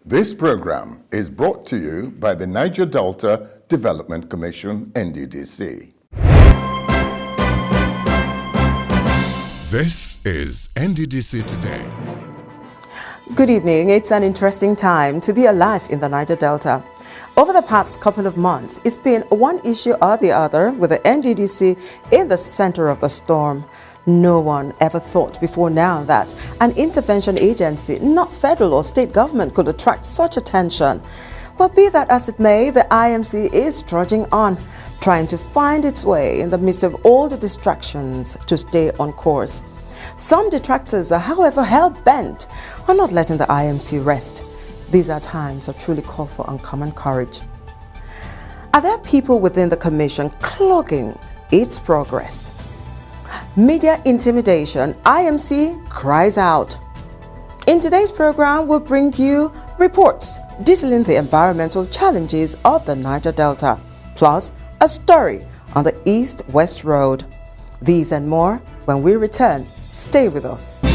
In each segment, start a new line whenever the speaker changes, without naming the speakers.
This program is brought to you by the Niger Delta Development Commission, NDDC. This is NDDC Today.
Good evening. It's an interesting time to be alive in the Niger Delta. Over the past couple of months, it's been one issue or the other with the NDDC in the center of the storm. No one ever thought before now that an intervention agency, not federal or state government, could attract such attention. But be that as it may, the IMC is trudging on, trying to find its way in the midst of all the distractions to stay on course. Some detractors are, however, hell-bent on not letting the IMC rest. These are times that truly call for uncommon courage. Are there people within the Commission clogging its progress? Media intimidation, IMC cries out. In today's program, we'll bring you reports detailing the environmental challenges of the Niger Delta, plus a story on the East-West Road. These and more when we return. Stay with us.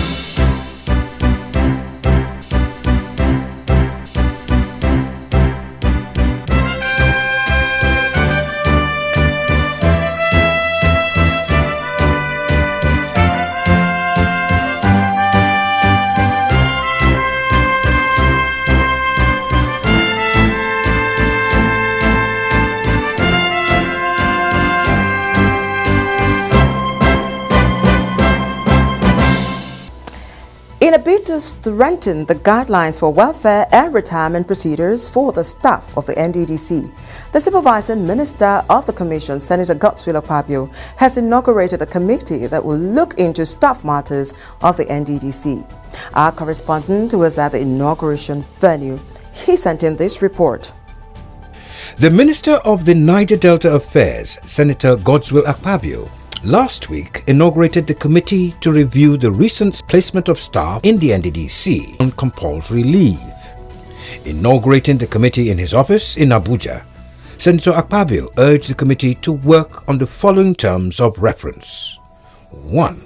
In a bid to strengthen the guidelines for welfare and retirement procedures for the staff of the NDDC, the Supervising Minister of the Commission, Senator Godswill Akpabio, has inaugurated a committee that will look into staff matters of the NDDC. Our correspondent was at the inauguration venue. He sent in this report.
The Minister of the Niger Delta Affairs, Senator Godswill Akpabio, last week inaugurated the committee to review the recent placement of staff in the NDDC on compulsory leave. Inaugurating the committee in his office in Abuja, Senator Akpabio urged the committee to work on the following terms of reference. 1.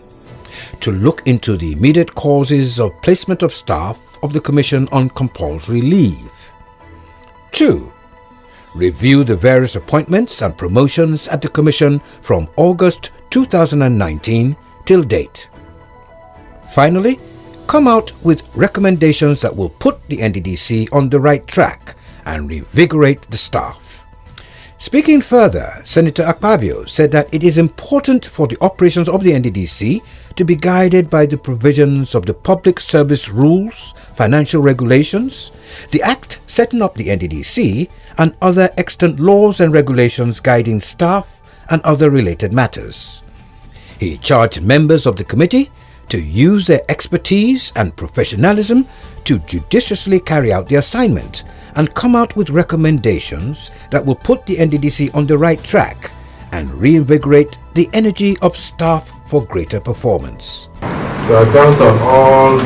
To look into the immediate causes of placement of staff of the Commission on compulsory leave. 2. Review the various appointments and promotions at the Commission from August 2019 till date. Finally, come out with recommendations that will put the NDDC on the right track and revigorate the staff. Speaking further, Senator Akpabio said that it is important for the operations of the NDDC to be guided by the provisions of the Public Service Rules, Financial Regulations, the Act setting up the NDDC, and other extant laws and regulations guiding staff and other related matters. He charged members of the committee to use their expertise and professionalism to judiciously carry out the assignment and come out with recommendations that will put the NDDC on the right track and reinvigorate the energy of staff for greater performance.
So I count on all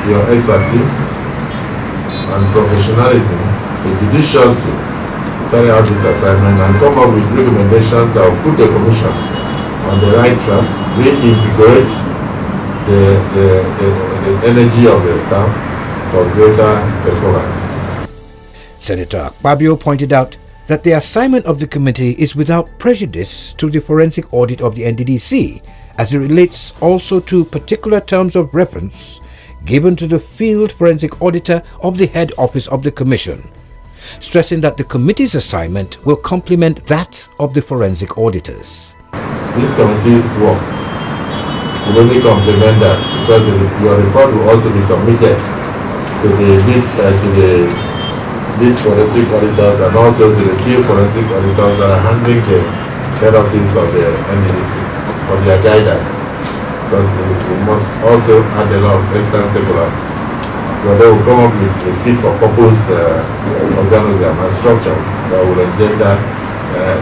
your expertise and professionalism to judiciously carry out this assignment and come up with recommendations that will put the Commission on the right track, reinvigorate the energy of the staff for greater performance.
Senator Akpabio pointed out that the assignment of the committee is without prejudice to the forensic audit of the NDDC, as it relates also to particular terms of reference given to the field forensic auditor of the head office of the Commission, stressing that the committee's assignment will complement that of the forensic auditors.
This committee's work will only complement that because your report will also be submitted to the lead forensic auditors and also to the field forensic auditors that are handling the head office of the NDDC for their guidance. Because we must also add a lot of extant circulars. So they will come up with a fit-for-purpose organism and structure that will engender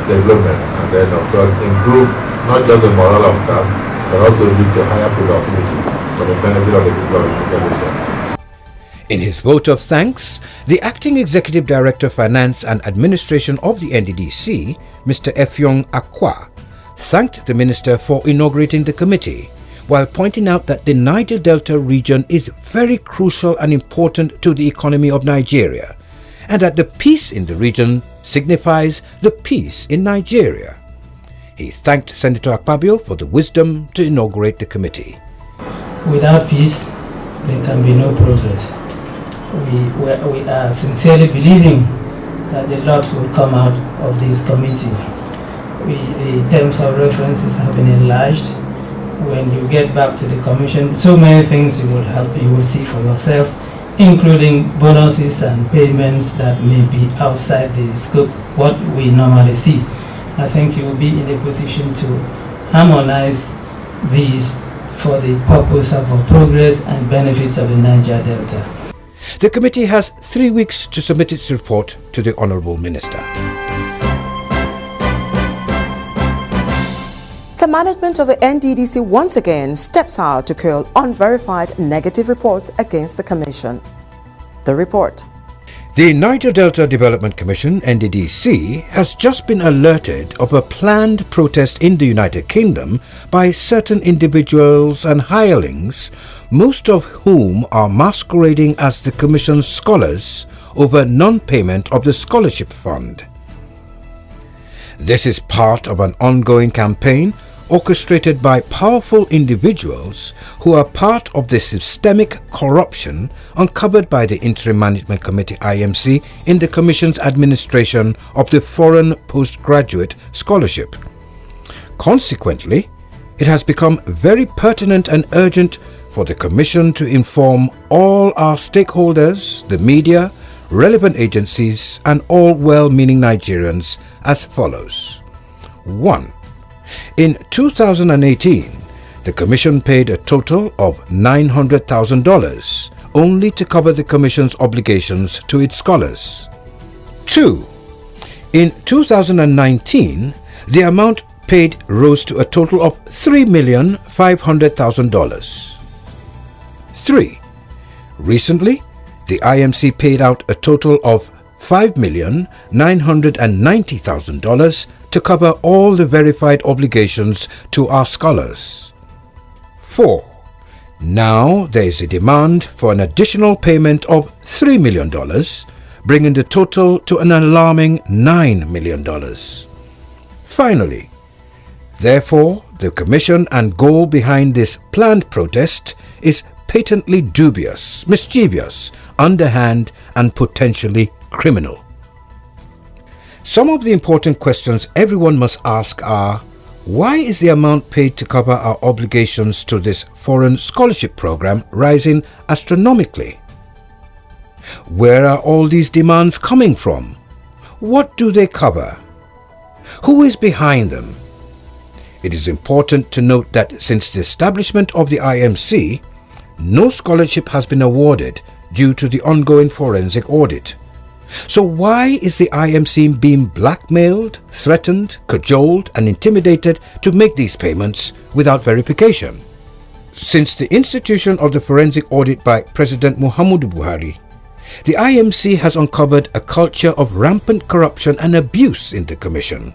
development and then, of course, improve not just the morale of staff, but also lead to higher productivity for the benefit of the people of the Commission.
In his vote of thanks, the Acting Executive Director Finance and Administration of the NDDC, Mr. Effiong Akwa, thanked the Minister for inaugurating the committee, while pointing out that the Niger Delta region is very crucial and important to the economy of Nigeria, and that the peace in the region signifies the peace in Nigeria. He thanked Senator Akpabio for the wisdom to inaugurate the committee.
Without peace, there can be no progress. We are sincerely believing that the lot will come out of this committee. The terms of references have been enlarged. When you get back to the commission, so many things you will see for yourself, including bonuses and payments that may be outside the scope what we normally see. I think you will be in a position to harmonize these for the purpose of our progress and benefits of the Niger Delta.
The committee has 3 weeks to submit its report to the Honourable Minister.
The management of the NDDC once again steps out to curl unverified negative reports against the Commission. The report.
The Niger Delta Development Commission, NDDC, has just been alerted of a planned protest in the United Kingdom by certain individuals and hirelings, most of whom are masquerading as the Commission's scholars over non-payment of the scholarship fund. This is part of an ongoing campaign orchestrated by powerful individuals who are part of the systemic corruption uncovered by the Interim Management Committee IMC in the Commission's administration of the Foreign Postgraduate Scholarship. Consequently, it has become very pertinent and urgent for the Commission to inform all our stakeholders, the media, relevant agencies and all well-meaning Nigerians as follows. 1. In 2018, the Commission paid a total of $900,000 only to cover the Commission's obligations to its scholars. 2. In 2019, the amount paid rose to a total of $3,500,000. 3. Recently, the IMC paid out a total of $5,990,000 to cover all the verified obligations to our scholars. 4. Now there is a demand for an additional payment of $3 million, bringing the total to an alarming $9 million. Finally, therefore, the commission and goal behind this planned protest is patently dubious, mischievous, underhand, and potentially criminal. Some of the important questions everyone must ask are: why is the amount paid to cover our obligations to this foreign scholarship program rising astronomically? Where are all these demands coming from? What do they cover? Who is behind them? It is important to note that since the establishment of the IMC, no scholarship has been awarded due to the ongoing forensic audit. So why is the IMC being blackmailed, threatened, cajoled and intimidated to make these payments without verification? Since the institution of the forensic audit by President Muhammadu Buhari, the IMC has uncovered a culture of rampant corruption and abuse in the Commission.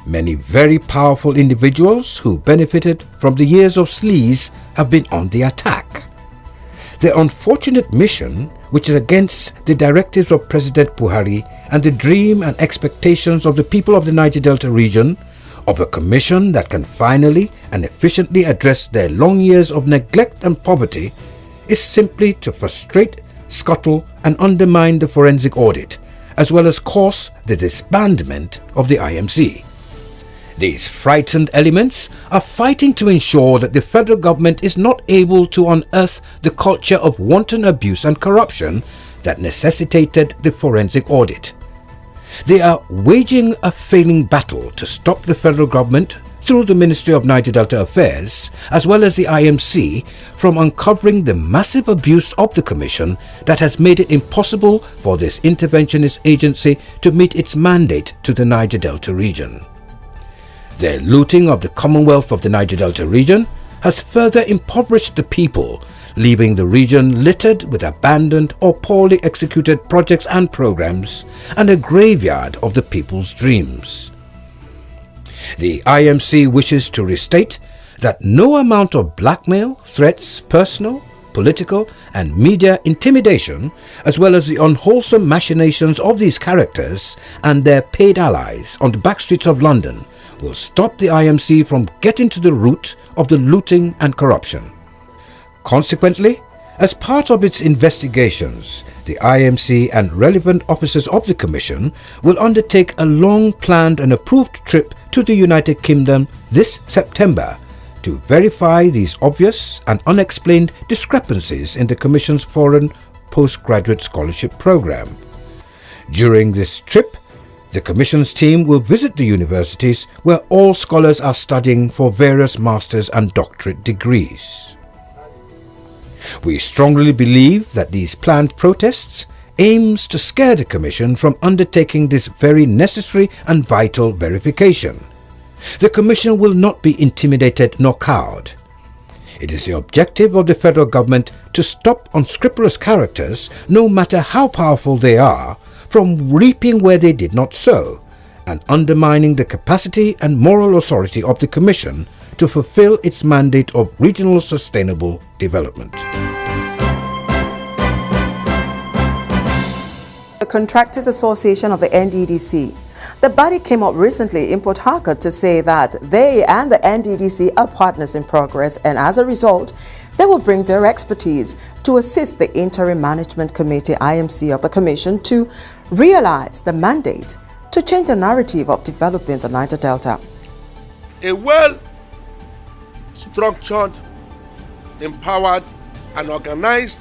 Many very powerful individuals who benefited from the years of sleaze have been on the attack. The unfortunate mission, which is against the directives of President Buhari and the dream and expectations of the people of the Niger Delta region, of a commission that can finally and efficiently address their long years of neglect and poverty, is simply to frustrate, scuttle and undermine the forensic audit, as well as cause the disbandment of the IMC. These frightened elements are fighting to ensure that the federal government is not able to unearth the culture of wanton abuse and corruption that necessitated the forensic audit. They are waging a failing battle to stop the federal government through the Ministry of Niger Delta Affairs as well as the IMC from uncovering the massive abuse of the Commission that has made it impossible for this interventionist agency to meet its mandate to the Niger Delta region. Their looting of the Commonwealth of the Niger Delta region has further impoverished the people, leaving the region littered with abandoned or poorly executed projects and programs and a graveyard of the people's dreams. The IMC wishes to restate that no amount of blackmail, threats, personal, political and media intimidation, as well as the unwholesome machinations of these characters and their paid allies on the backstreets of London will stop the IMC from getting to the root of the looting and corruption. Consequently, as part of its investigations, the IMC and relevant officers of the Commission will undertake a long-planned and approved trip to the United Kingdom this September to verify these obvious and unexplained discrepancies in the Commission's foreign postgraduate scholarship program. During this trip, the Commission's team will visit the universities where all scholars are studying for various master's and doctorate degrees. We strongly believe that these planned protests aims to scare the Commission from undertaking this very necessary and vital verification. The Commission will not be intimidated nor cowed. It is the objective of the federal government to stop unscrupulous characters, no matter how powerful they are, from reaping where they did not sow, and undermining the capacity and moral authority of the Commission to fulfill its mandate of regional sustainable development.
The Contractors Association of the NDDC. The body came up recently in Port Harcourt to say that they and the NDDC are partners in progress, and as a result, they will bring their expertise to assist the Interim Management Committee IMC of the Commission to realize the mandate to change the narrative of developing the Niger Delta.
A well-structured, empowered, and organized,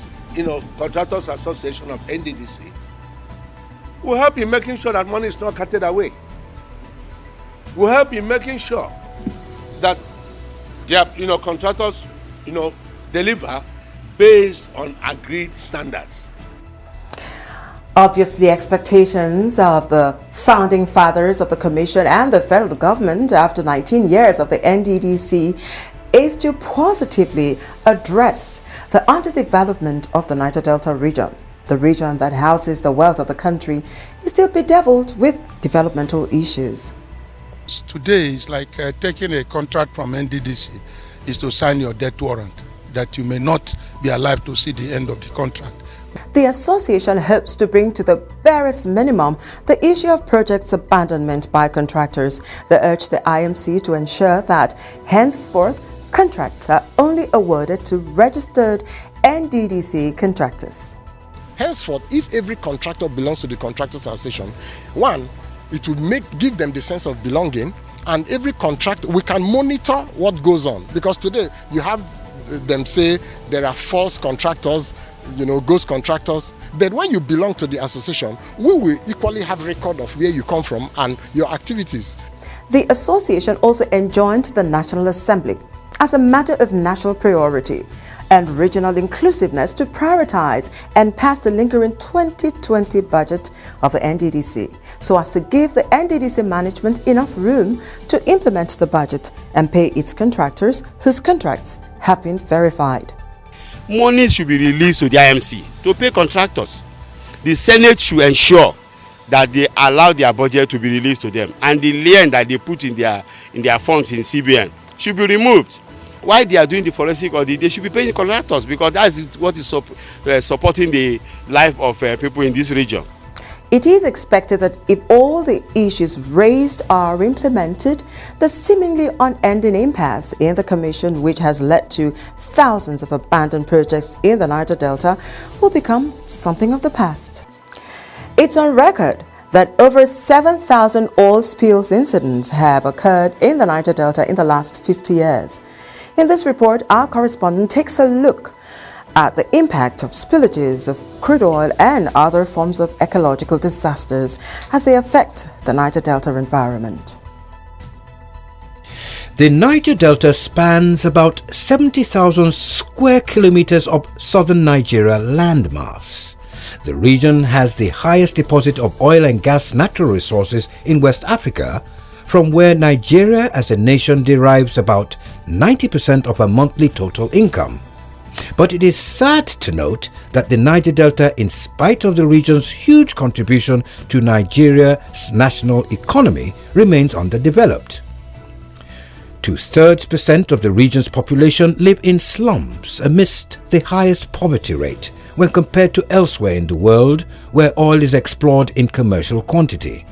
Contractors Association of NDDC will help in making sure that money is not carted away. Will help in making sure that their, contractors, deliver based on agreed standards.
Obviously, expectations of the founding fathers of the Commission and the federal government after 19 years of the NDDC is to positively address the underdevelopment of the Niger Delta region. The region that houses the wealth of the country is still bedeviled with developmental issues.
Today is like taking a contract from NDDC is to sign your death warrant that you may not be alive to see the end of the contract.
The association hopes to bring to the barest minimum the issue of projects abandonment by contractors. They urge the IMC to ensure that henceforth contracts are only awarded to registered NDDC contractors.
Henceforth, if every contractor belongs to the Contractors Association, one, it will give them the sense of belonging, and every contract, we can monitor what goes on. Because today, you have them say there are false contractors, ghost contractors. But when you belong to the association, we will equally have record of where you come from and your activities.
The association also enjoined the National Assembly as a matter of national priority and regional inclusiveness to prioritize and pass the lingering 2020 budget of the NDDC so as to give the NDDC management enough room to implement the budget and pay its contractors whose contracts have been verified.
Money should be released to the IMC to pay contractors. The Senate should ensure that they allow their budget to be released to them, and the lien that they put in their funds in CBN should be removed. While they are doing the forensic audit, they should be paying the contractors, because that's what is supporting the life of people in this region.
It is expected that if all the issues raised are implemented, the seemingly unending impasse in the Commission, which has led to thousands of abandoned projects in the Niger Delta, will become something of the past. It's on record that over 7,000 oil spills incidents have occurred in the Niger Delta in the last 50 years. In this report, our correspondent takes a look at the impact of spillages of crude oil and other forms of ecological disasters as they affect the Niger Delta environment.
The Niger Delta spans about 70,000 square kilometers of southern Nigeria landmass. The region has the highest deposit of oil and gas natural resources in West Africa, from where Nigeria as a nation derives about 90% of her monthly total income. But it is sad to note that the Niger Delta, in spite of the region's huge contribution to Nigeria's national economy, remains underdeveloped. 2/3% of the region's population live in slums amidst the highest poverty rate when compared to elsewhere in the world where oil is explored in commercial quantity.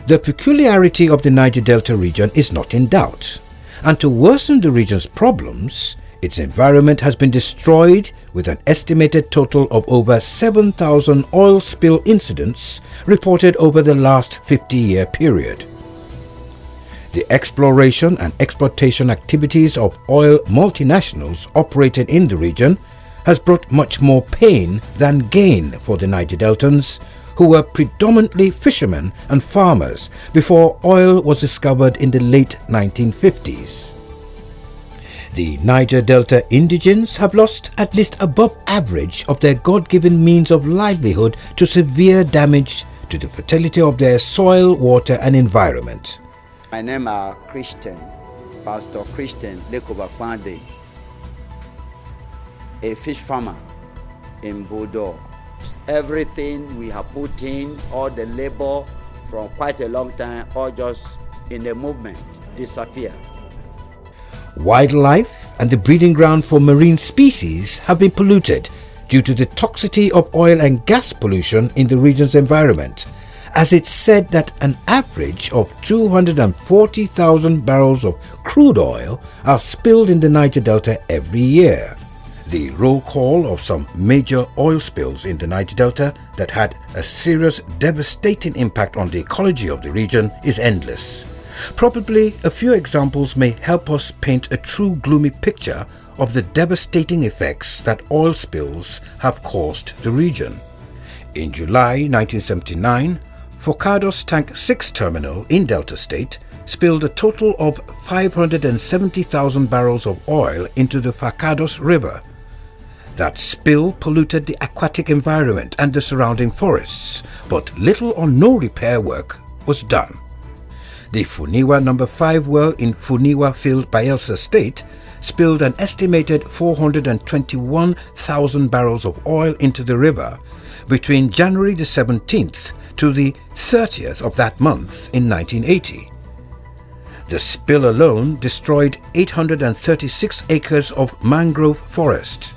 The peculiarity of the Niger Delta region is not in doubt, and to worsen the region's problems, its environment has been destroyed with an estimated total of over 7,000 oil spill incidents reported over the last 50-year period. The exploration and exploitation activities of oil multinationals operating in the region has brought much more pain than gain for the Niger Deltans, who were predominantly fishermen and farmers before oil was discovered in the late 1950s. The Niger Delta indigents have lost at least above average of their God-given means of livelihood to severe damage to the fertility of their soil, water and environment.
My name is Christian, Pastor Christian Lekobakwande, a fish farmer in Bodo. Everything we have put in, all the labor from quite a long time, all just in the movement, disappear.
Wildlife and the breeding ground for marine species have been polluted due to the toxicity of oil and gas pollution in the region's environment, as it's said that an average of 240,000 barrels of crude oil are spilled in the Niger Delta every year. The roll call of some major oil spills in the Niger Delta that had a serious, devastating impact on the ecology of the region is endless. Probably a few examples may help us paint a true gloomy picture of the devastating effects that oil spills have caused the region. In July 1979, Forcados Tank 6 terminal in Delta State spilled a total of 570,000 barrels of oil into the Forcados River. That spill polluted the aquatic environment and the surrounding forests, but little or no repair work was done. The Funiwa No. 5 well in Funiwa Field, Bayelsa State, spilled an estimated 421,000 barrels of oil into the river between January the 17th to the 30th of that month in 1980. The spill alone destroyed 836 acres of mangrove forest.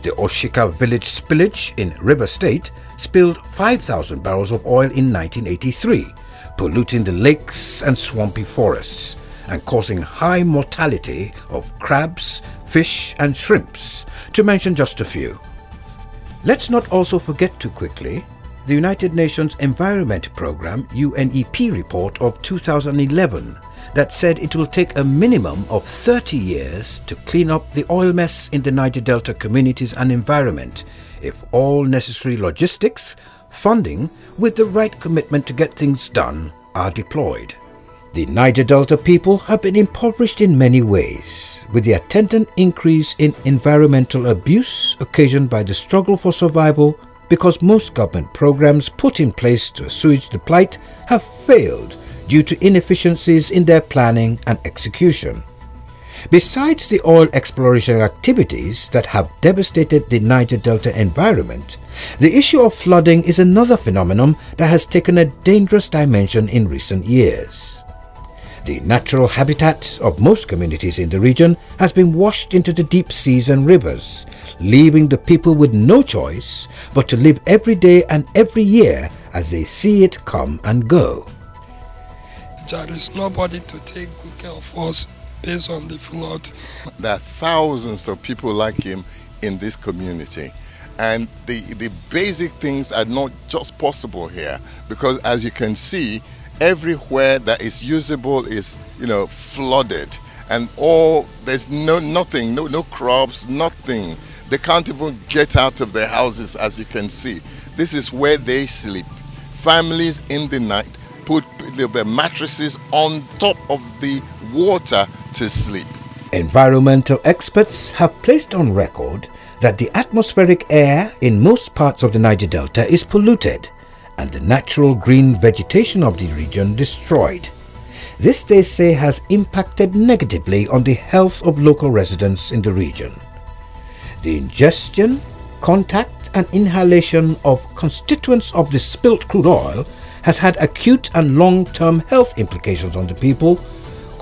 The Oshika village spillage in River State spilled 5,000 barrels of oil in 1983, polluting the lakes and swampy forests and causing high mortality of crabs, fish and shrimps, to mention just a few. Let's not also forget too quickly the United Nations Environment Programme UNEP report of 2011 that said it will take a minimum of 30 years to clean up the oil mess in the Niger Delta communities and environment if all necessary logistics, funding, with the right commitment to get things done are deployed. The Niger Delta people have been impoverished in many ways, with the attendant increase in environmental abuse occasioned by the struggle for survival because most government programs put in place to assuage the plight have failed due to inefficiencies in their planning and execution. Besides the oil exploration activities that have devastated the Niger Delta environment, the issue of flooding is another phenomenon that has taken a dangerous dimension in recent years. The natural habitat of most communities in the region has been washed into the deep seas and rivers, leaving the people with no choice but to live every day and every year as they see it come and go.
There is nobody to take good care of us based on the flood.
There are thousands of people like him in this community. And the basic things are not just possible here, because as you can see, everywhere that is usable is, flooded. And there's nothing, no crops, nothing. They can't even get out of their houses, as you can see. This is where they sleep. Families in the night put the mattresses on top of the water to sleep.
Environmental experts have placed on record that the atmospheric air in most parts of the Niger Delta is polluted and the natural green vegetation of the region destroyed. This, they say, has impacted negatively on the health of local residents in the region. The ingestion, contact and inhalation of constituents of the spilt crude oil has had acute and long-term health implications on the people,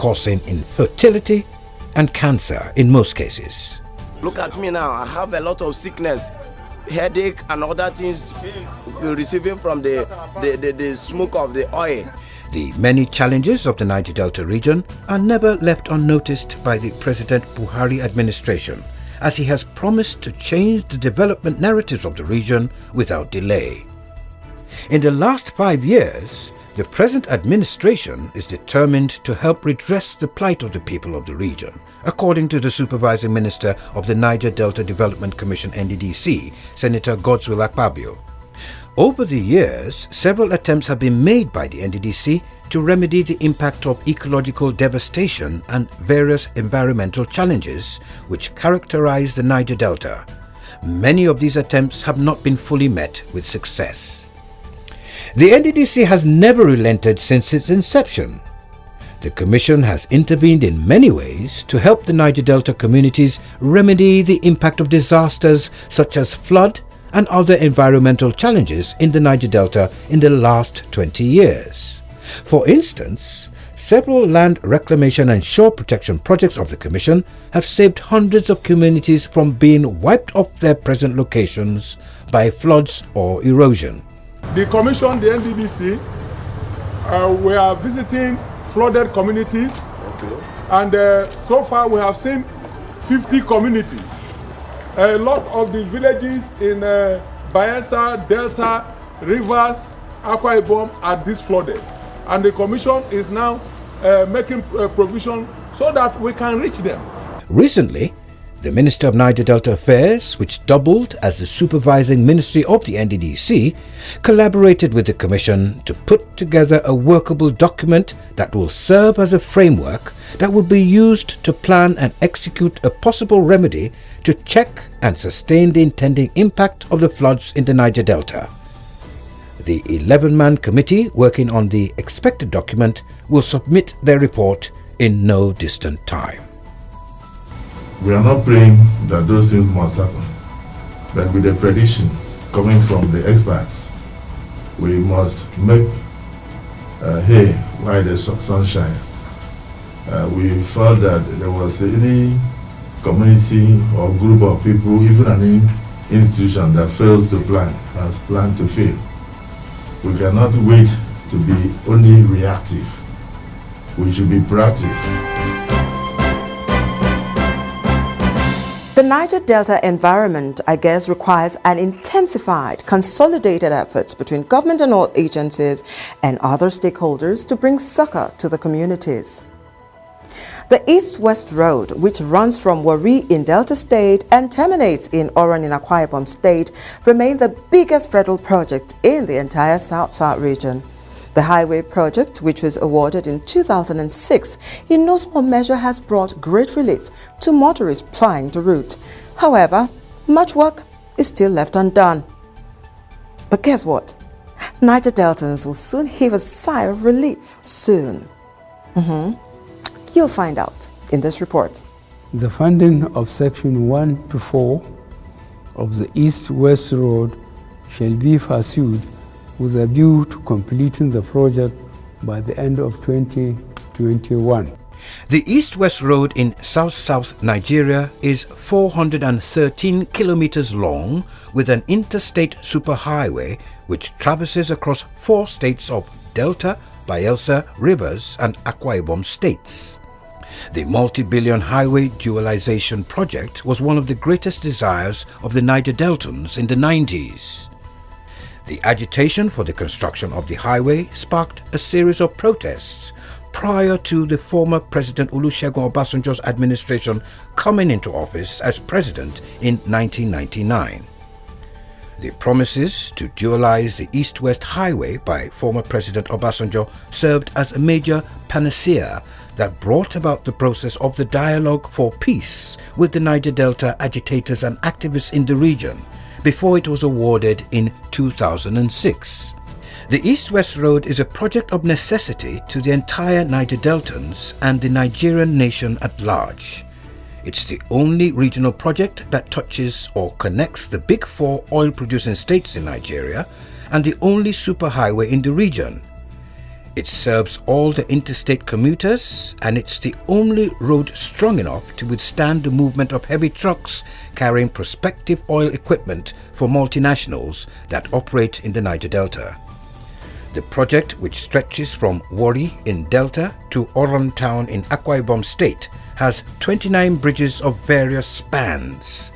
causing infertility and cancer in most cases.
Look at me now, I have a lot of sickness, headache and other things receiving from the smoke of the oil.
The many challenges of the Niger Delta region are never left unnoticed by the President Buhari administration, as he has promised to change the development narratives of the region without delay. In the last 5 years, the present administration is determined to help redress the plight of the people of the region, according to the Supervising Minister of the Niger Delta Development Commission (NDDC), Senator Godswill Akpabio. Over the years, several attempts have been made by the NDDC to remedy the impact of ecological devastation and various environmental challenges which characterize the Niger Delta. Many of these attempts have not been fully met with success. The NDDC has never relented since its inception. The Commission has intervened in many ways to help the Niger Delta communities remedy the impact of disasters such as flood and other environmental challenges in the Niger Delta in the last 20 years. For instance, several land reclamation and shore protection projects of the Commission have saved hundreds of communities from being wiped off their present locations by floods or erosion.
The Commission, the NDDC, we are visiting flooded communities, and so far we have seen 50 communities. A lot of the villages in Bayelsa, Delta, Rivers, Akwa Ibom are this flooded, and the Commission is now making provision so that we can reach them.
Recently, the Minister of Niger Delta Affairs, which doubled as the supervising ministry of the NDDC, collaborated with the Commission to put together a workable document that will serve as a framework that will be used to plan and execute a possible remedy to check and sustain the intended impact of the floods in the Niger Delta. The 11-man committee working on the expected document will submit their report in no distant time.
We are not praying that those things must happen, but with the prediction coming from the experts, we must make hay while the sun shines. We felt that there was any community or group of people, even an institution that fails to plan, has planned to fail. We cannot wait to be only reactive. We should be proactive.
The Niger Delta environment, I guess, requires an intensified, consolidated efforts between government and all agencies and other stakeholders to bring succor to the communities. The East-West Road, which runs from Warri in Delta State and terminates in Oran in Akwa Ibom State, remains the biggest federal project in the entire South-South region. The highway project, which was awarded in 2006, in no small measure has brought great relief to motorists plying the route. However, much work is still left undone. But guess what? Niger Deltans will soon heave a sigh of relief soon. You'll find out in this report.
The funding of Section 1 to 4 of the East-West Road shall be pursued with a view to completing the project by the end of 2021.
The East-West Road in South-South Nigeria is 413 kilometers long with an interstate superhighway which traverses across 4 states of Delta, Bayelsa, Rivers and Akwa Ibom states. The multi-billion highway dualization project was one of the greatest desires of the Niger Deltans in the 90s. The agitation for the construction of the highway sparked a series of protests prior to the former President Olusegun Obasanjo's administration coming into office as president in 1999. The promises to dualize the East-West Highway by former President Obasanjo served as a major panacea that brought about the process of the dialogue for peace with the Niger Delta agitators and activists in the region before it was awarded in 2006. The East-West Road is a project of necessity to the entire Niger Deltans and the Nigerian nation at large. It's the only regional project that touches or connects the big 4 oil-producing states in Nigeria and the only superhighway in the region. It serves all the interstate commuters, and it's the only road strong enough to withstand the movement of heavy trucks carrying prospective oil equipment for multinationals that operate in the Niger Delta. The project, which stretches from Warri in Delta to Oron Town in Akwa Ibom State, has 29 bridges of various spans.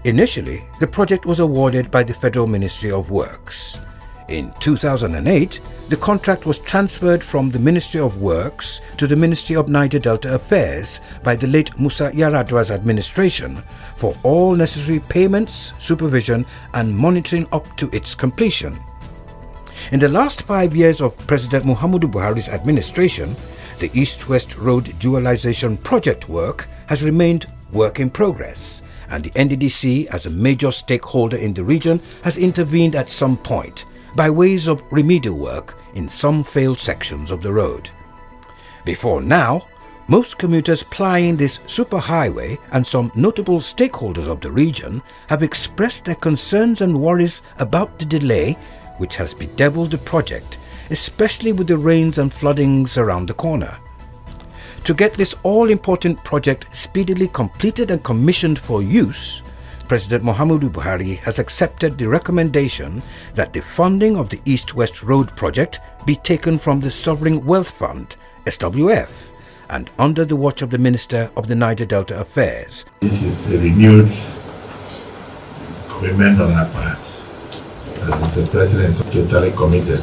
Initially, the project was awarded by the Federal Ministry of Works. In 2008, the contract was transferred from the Ministry of Works to the Ministry of Niger Delta Affairs by the late Musa Yar'Adua's administration for all necessary payments, supervision, and monitoring up to its completion. In the last 5 years of President Muhammadu Buhari's administration, the East-West Road Dualization project work has remained work in progress, and the NDDC, as a major stakeholder in the region, has intervened at some point by ways of remedial work in some failed sections of the road. Before now, most commuters plying this superhighway and some notable stakeholders of the region have expressed their concerns and worries about the delay which has bedeviled the project, especially with the rains and floodings around the corner. To get this all-important project speedily completed and commissioned for use, President Muhammadu Buhari has accepted the recommendation that the funding of the East-West Road project be taken from the Sovereign Wealth Fund, SWF, and under the watch of the Minister of the Niger Delta Affairs.
This is a renewed commitment on our part. The President is totally committed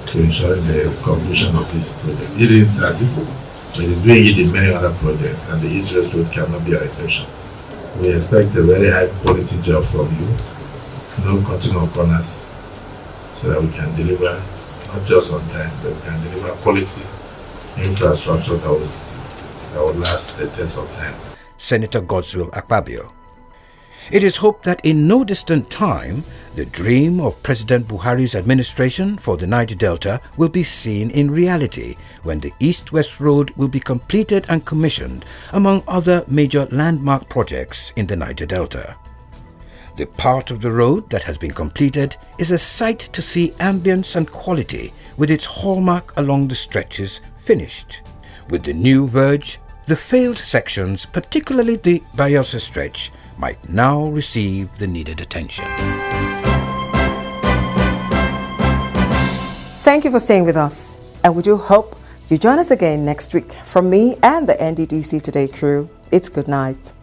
to ensuring the completion of this project. He didn't start it, but he's doing it in many other projects, and the East-West Road cannot be an exception. We expect a very high quality job from you, no cutting of corners, so that we can deliver not just on time, but we can deliver quality infrastructure that will last the test of time.
Senator Godswill Akpabio. It is hoped that in no distant time, the dream of President Buhari's administration for the Niger Delta will be seen in reality when the East-West Road will be completed and commissioned, among other major landmark projects in the Niger Delta. The part of the road that has been completed is a sight to see ambience and quality, with its hallmark along the stretches finished. With the new verge, the failed sections, particularly the Bayelsa stretch, might now receive the needed attention.
Thank you for staying with us, and we do hope you join us again next week. From me and the NDDC Today crew, it's good night.